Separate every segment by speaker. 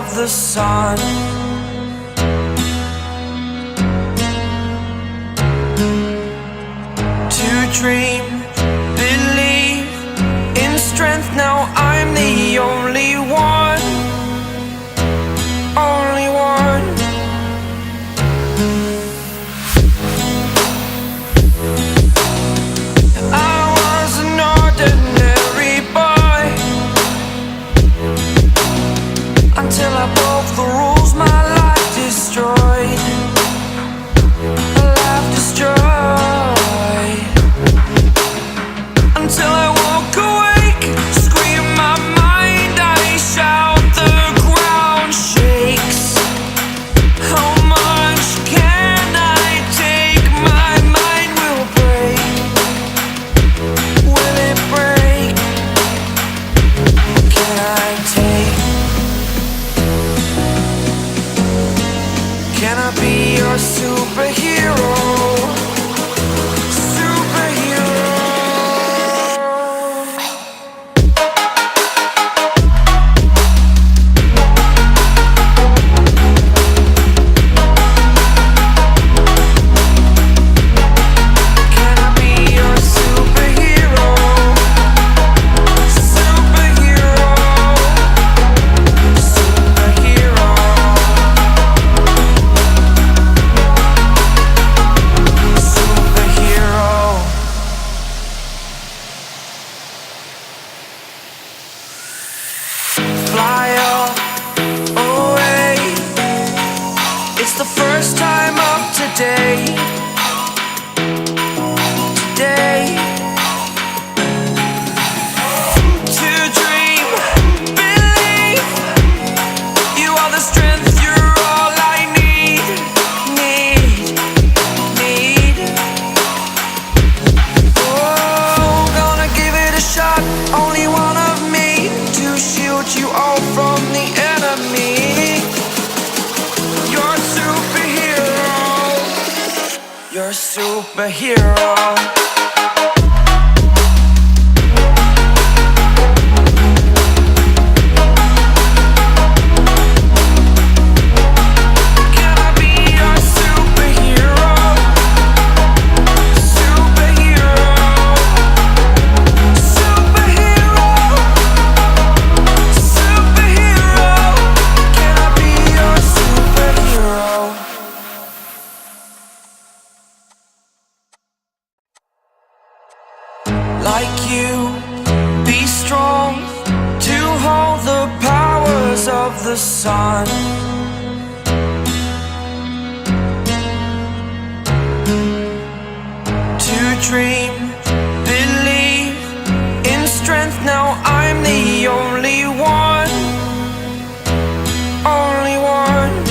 Speaker 1: of the sun. To dream, believe in strength, now I'm the only one. Only one. I was an ordinary boy until I broke the rules, my life destroyed. A life destroyed. Until I woke awake, scream my mind, I shout, the ground shakes. How much can I take? My mind will break. Will it break? Can I take? Can I be your superhero? Fly away. It's the first time of today. Today. To dream, believe. You are the strength, you're all I need. Need. Oh, gonna give it a shot. Only one of me to shield you all from the enemy. You're a superhero. You're a superhero. Can I be your superhero? Superhero. Superhero. Superhero. Can I be your superhero? Like you, be strong to hold the powers of the sun. To dream, believe in strength, now I'm the only one. Only one.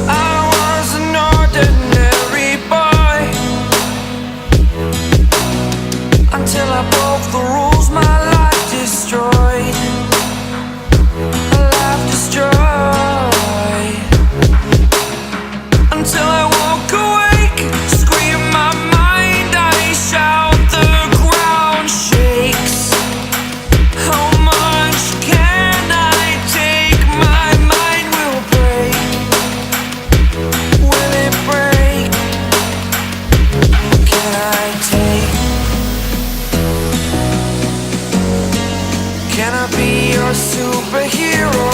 Speaker 1: I was an ordinary boy until I broke the rules, my life destroyed. A life destroyed. Until I woke awake, scream my mind, I shout, the ground shakes. How much can I take? My mind will break. Will it break? Can I take? Can I be your superhero?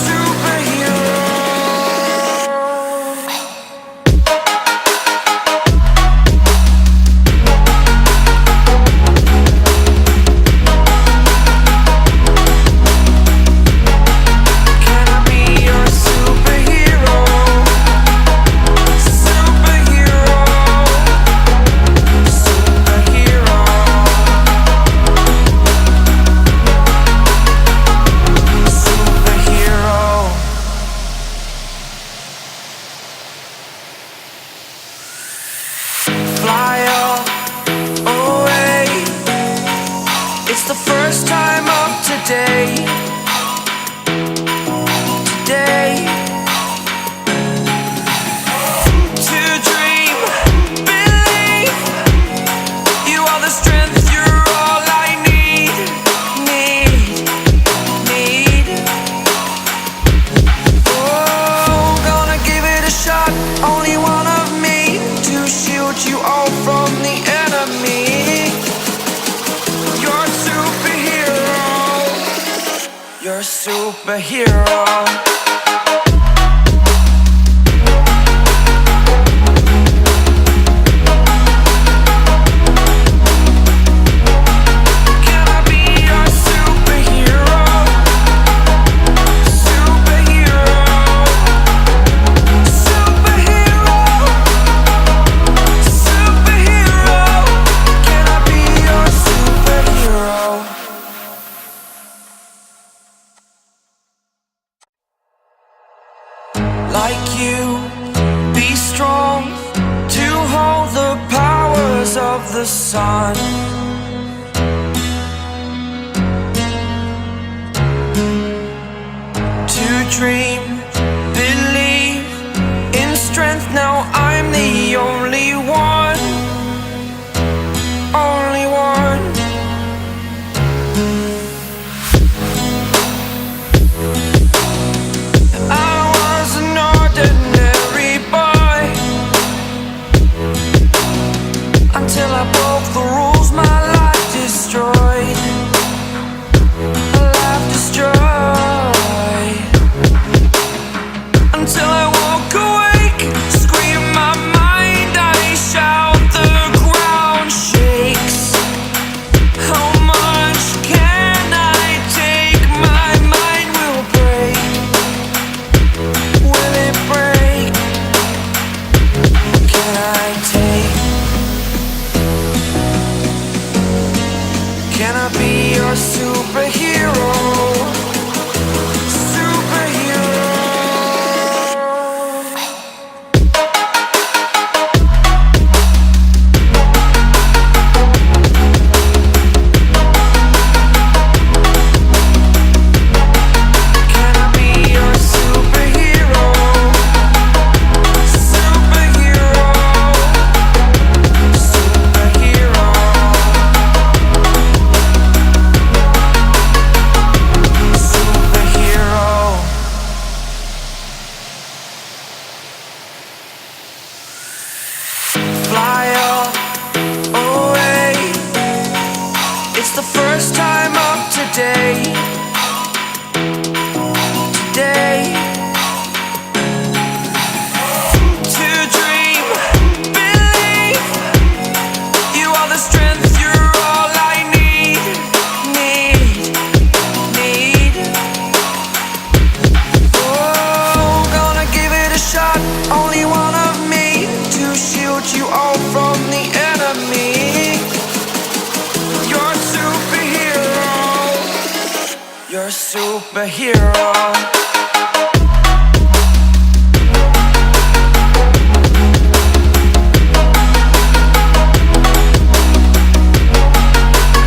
Speaker 1: Superhero. Can I be your superhero? Superhero. Superhero. Superhero. Fly away. It's the first time of today. Today. To dream, believe. You are the strength. superhero. Like you, be strong to hold the powers of the sun. To dream, believe in strength. Now I'm the only one, only one. Until I broke the rules, my life destroyed. A life destroyed. Until I woke awake, scream my mind, I shout, the ground shakes. How much can I take? My mind will break. Will it break? Can I take? Can I be your superhero? Superhero. Can I be your superhero? Superhero. Superhero. Fly up, away. It's the first time of today. Today. To dream, believe. You are the strength, you're all I need. Need. Oh, gonna give it a shot. Only one of me to shield you all from the enemy. You're a superhero. You're a superhero.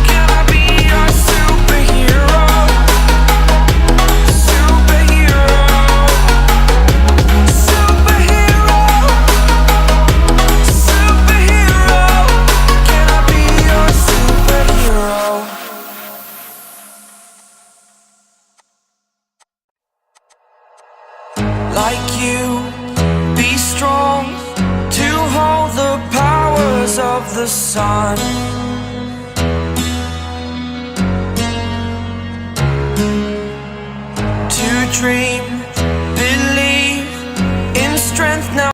Speaker 1: Can I be your superhero? Superhero. Superhero. Superhero. Can I be your superhero? Like you, be strong to hold the powers of the sun. To dream,